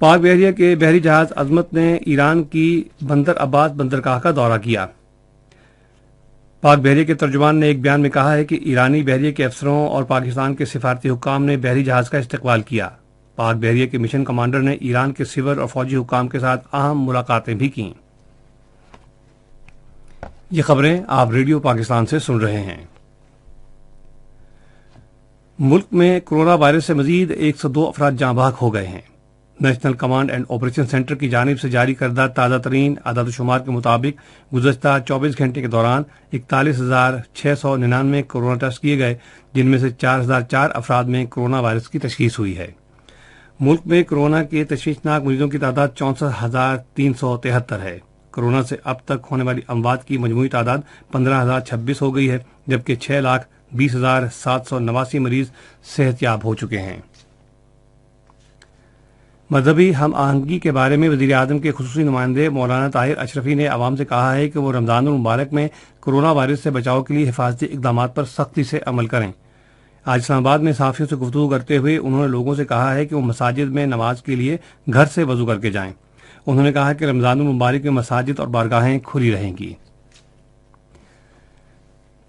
پاک بحریہ کے بحری جہاز عظمت نے ایران کی بندر عباس بندرگاہ کا دورہ کیا۔ پاک بحریہ کے ترجمان نے ایک بیان میں کہا ہے کہ ایرانی بحریہ کے افسروں اور پاکستان کے سفارتی حکام نے بحری جہاز کا استقبال کیا۔ پاک بحریہ کے مشن کمانڈر نے ایران کے سول اور فوجی حکام کے ساتھ اہم ملاقاتیں بھی کیں۔ یہ خبریں آپ ریڈیو پاکستان سے سن رہے ہیں۔ ملک میں کورونا وائرس سے مزید 102 افراد جاں بحق ہو گئے ہیں۔ National command and operation centre کی جانب سے جاری کردہ تازہ ترین اعداد و شمار کے مطابق گزشتہ 24 گھنٹے کے دوران 41,699 کورونا ٹیسٹ کیے گئے، جن میں سے 4,004 افراد میں کورونا وائرس کی تشخیص ہوئی ہے۔ ملک میں کورونا کے تشویشناک مریضوں کی تعداد 64,373 ہے۔ کورونا سے اب تک ہونے والی اموات کی مجموعی تعداد 15,026 ہو گئی ہے، جبکہ 6,20,789 مریض صحت یاب ہو چکے ہیں۔ مذہبی ہم آہنگی کے بارے میں وزیر اعظم کے خصوصی نمائندے مولانا طاہر اشرفی نے عوام سے کہا ہے کہ وہ رمضان المبارک میں کورونا وائرس سے بچاؤ کے لیے حفاظتی اقدامات پر سختی سے عمل کریں۔ آج اسلام آباد میں صحافیوں سے گفتگو کرتے ہوئے انہوں نے لوگوں سے کہا ہے کہ وہ مساجد میں نماز کے لیے گھر سے وضو کر کے جائیں۔ انہوں نے کہا کہ رمضان المبارک میں مساجد اور بارگاہیں کھلی رہیں گی۔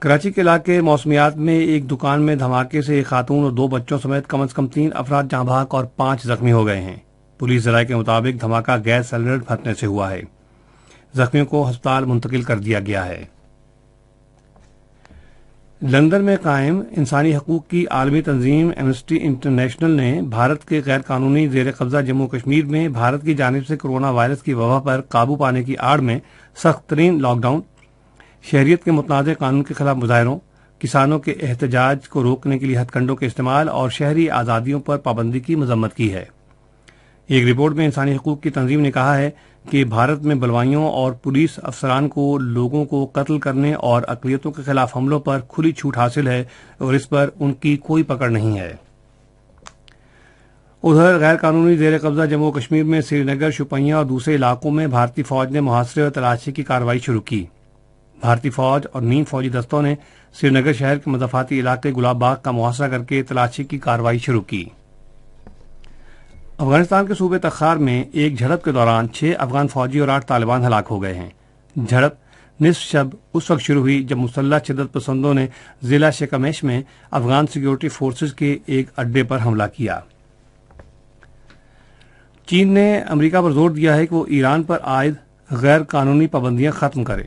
کراچی کے علاقے موسمیات میں ایک دکان میں دھماکے سے ایک خاتون اور 2 بچوں سمیت کم از کم 3 افراد جاں بحق اور 5 زخمی ہو گئے ہیں۔ پولیس ذرائع کے مطابق دھماکہ گیس سلنڈر پھٹنے سے ہوا ہے۔ زخمیوں کو ہسپتال منتقل کر دیا گیا ہے۔ لندن میں قائم انسانی حقوق کی عالمی تنظیم ایمنسٹی انٹرنیشنل نے بھارت کے غیر قانونی زیر قبضہ جموں کشمیر میں بھارت کی جانب سے کورونا وائرس کی وبا پر قابو پانے کی آڑ میں سخت ترین لاک ڈاؤن، شہریت کے متنازع قانون کے خلاف مظاہروں، کسانوں کے احتجاج کو روکنے کے لیے ہتھ کنڈوں کے استعمال اور شہری آزادیوں پر پابندی کی مذمت کی ہے۔ ایک رپورٹ میں انسانی حقوق کی تنظیم نے کہا ہے کہ بھارت میں بلوائیوں اور پولیس افسران کو لوگوں کو قتل کرنے اور اقلیتوں کے خلاف حملوں پر کھلی چھوٹ حاصل ہے اور اس پر ان کی کوئی پکڑ نہیں ہے۔ ادھر غیر قانونی زیر قبضہ جموں کشمیر میں سری نگر، شوپیاں اور دوسرے علاقوں میں بھارتی فوج نے محاصرے اور تلاشی کی کارروائی شروع کی۔ بھارتی فوج اور نیم فوجی دستوں نے سری نگر شہر کے مضافاتی علاقے گلاب باغ کا محاصرہ کر کے تلاشی کی کارروائی شروع کی۔ افغانستان کے صوبے تخار میں ایک جھڑپ کے دوران 6 افغان فوجی اور 8 طالبان ہلاک ہو گئے ہیں۔ جھڑپ نصف شب اس وقت شروع ہوئی جب مسلح شدت پسندوں نے ضلع شکمیش میں افغان سیکیورٹی فورسز کے ایک اڈے پر حملہ کیا۔ چین نے امریکہ پر زور دیا ہے کہ وہ ایران پر عائد غیر قانونی پابندیاں ختم کرے۔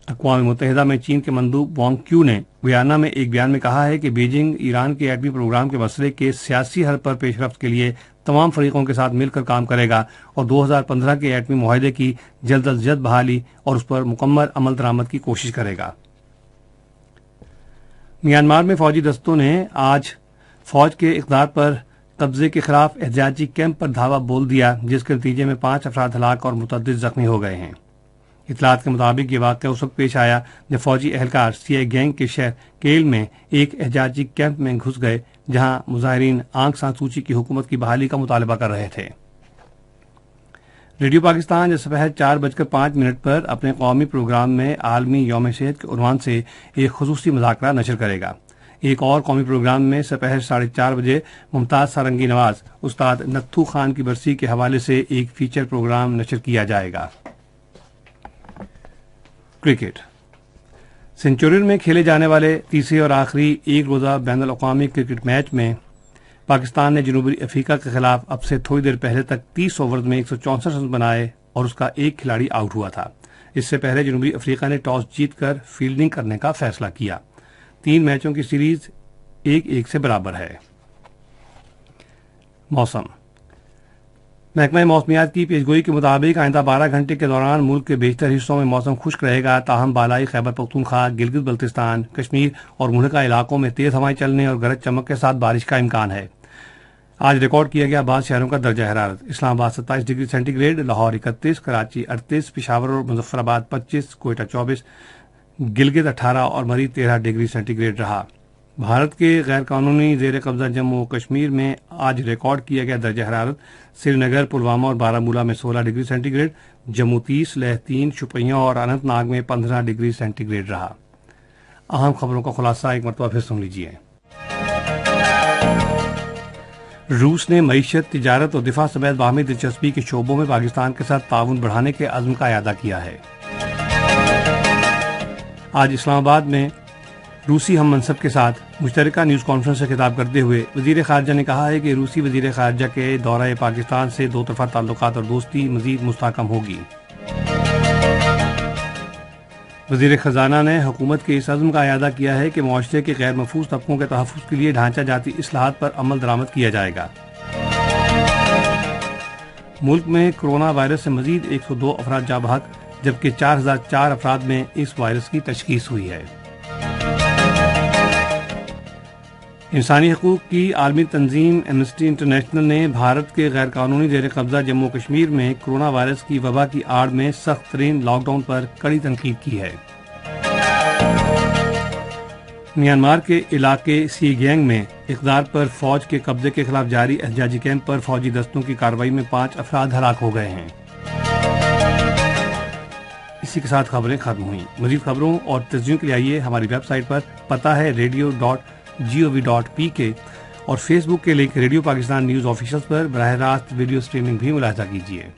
اقوام متحدہ میں چین کے مندوب وانگ کیو نے ویانا میں ایک بیان میں کہا ہے کہ بیجنگ ایران کے ایٹمی پروگرام کے مسئلے کے سیاسی حل پر پیش رفت کے لیے تمام فریقوں کے ساتھ مل کر کام کرے گا اور 2015 کے ایٹمی معاہدے کی جلد از جلد بحالی اور اس پر مکمل عمل درآمد کی کوشش کرے گا۔ میانمار میں فوجی دستوں نے آج فوج کے اقدار پر قبضے کے خلاف احتجاجی کیمپ پر دھاوا بول دیا، جس کے نتیجے میں 5 افراد ہلاک اور متعدد زخمی ہو گئے ہیں۔ اطلاعات کے مطابق یہ واقعہ اس وقت پیش آیا جب فوجی اہلکار سی آئی گینگ کے شہر کیل میں ایک احتجاجی کیمپ میں گھس گئے جہاں مظاہرین آنگ سان سوچی کی حکومت کی بحالی کا مطالبہ کر رہے تھے۔ ریڈیو پاکستان جس دوپہر 4:05 پر اپنے قومی پروگرام میں عالمی یوم صحت کے عنوان سے ایک خصوصی مذاکرہ نشر کرے گا۔ ایک اور قومی پروگرام میں دوپہر 4:30 بجے ممتاز سارنگی نواز استاد نتھو خان کی برسی کے حوالے سے ایک فیچر پروگرام نشر کیا جائے گا۔ کرکٹ سنچورین میں کھیلے جانے والے تیسرے اور آخری ایک روزہ بین الاقوامی کرکٹ میچ میں پاکستان نے جنوبی افریقہ کے خلاف اب سے تھوڑی دیر پہلے تک 30 اوورز میں 164 رن بنائے اور اس کا ایک کھلاڑی آؤٹ ہوا تھا۔ اس سے پہلے جنوبی افریقہ نے ٹاس جیت کر فیلڈنگ کرنے کا فیصلہ کیا۔ 3 میچوں کی سیریز 1-1 سے برابر ہے۔ موسم محکمہ موسمیات کی پیشگوئی کے مطابق آئندہ 12 گھنٹے کے دوران ملک کے بیشتر حصوں میں موسم خشک رہے گا، تاہم بالائی خیبر پختونخوا، گلگت بلتستان، کشمیر اور ملحقہ علاقوں میں تیز ہوائیں چلنے اور گرج چمک کے ساتھ بارش کا امکان ہے۔ آج ریکارڈ کیا گیا بعض شہروں کا درجہ حرارت: Islamabad 27 degree centigrade, Lahore 31، Karachi 38، Peshawar اور مظفر آباد 25، کوئٹہ 24، گلگت 18 اور مری 13 ڈگری سینٹی گریڈ رہا۔ بھارت کے غیر قانونی زیر قبضہ جموں و کشمیر میں آج ریکارڈ کیا گیا درجہ حرارت: سری نگر، پلوامہ اور بارہ میں 16 degree centigrade, Jammu 30، Leh 3، Shopian اور اننت ناگ میں 15 ڈگری سینٹی گریڈ رہا۔ اہم خبروں کا خلاصہ ایک مرتبہ پھر سن لیجیے۔ روس نے معیشت، تجارت اور دفاع سمیت باہمی دلچسپی کے شعبوں میں پاکستان کے ساتھ تعاون بڑھانے کے عزم کا اعادہ کیا ہے۔ آج اسلام آباد میں روسی ہم منصب کے ساتھ مشترکہ نیوز کانفرنس سے خطاب کرتے ہوئے وزیر خارجہ نے کہا ہے کہ روسی وزیر خارجہ کے دورہ پاکستان سے دو طرفہ تعلقات اور دوستی مزید مستحکم ہوگی۔ وزیر خزانہ نے حکومت کے اس عزم کا اعادہ کیا ہے کہ معاشرے کے غیر محفوظ طبقوں کے تحفظ کے لیے ڈھانچہ جاتی اصلاحات پر عمل درآمد کیا جائے گا۔ ملک میں کرونا وائرس سے مزید 102 افراد جاں بحق، جبکہ 4004 افراد میں اس وائرس کی تشخیص ہوئی ہے۔ انسانی حقوق کی عالمی تنظیم ایمنسٹی انٹرنیشنل نے بھارت کے غیر قانونی زیر قبضہ جموں کشمیر میں کرونا وائرس کی وبا کی آڑ میں سخت ترین لاک ڈاؤن پر کڑی تنقید کی ہے۔ میانمار کے علاقے سی گینگ میں اقدار پر فوج کے قبضے کے خلاف جاری احتجاجی کیمپ پر فوجی دستوں کی کارروائی میں 5 افراد ہلاک ہو گئے ہیں۔ اسی کے ساتھ خبریں ختم ہوئیں۔ مزید خبروں اور تجزیوں کے لیے آئیے ہماری ویب سائٹ پر، پتہ ہے radio.gov.pk، اور فیس بک کے link radio Pakistan news official پر براہ راست ویڈیو سٹریمنگ بھی ملاحظہ کیجیے۔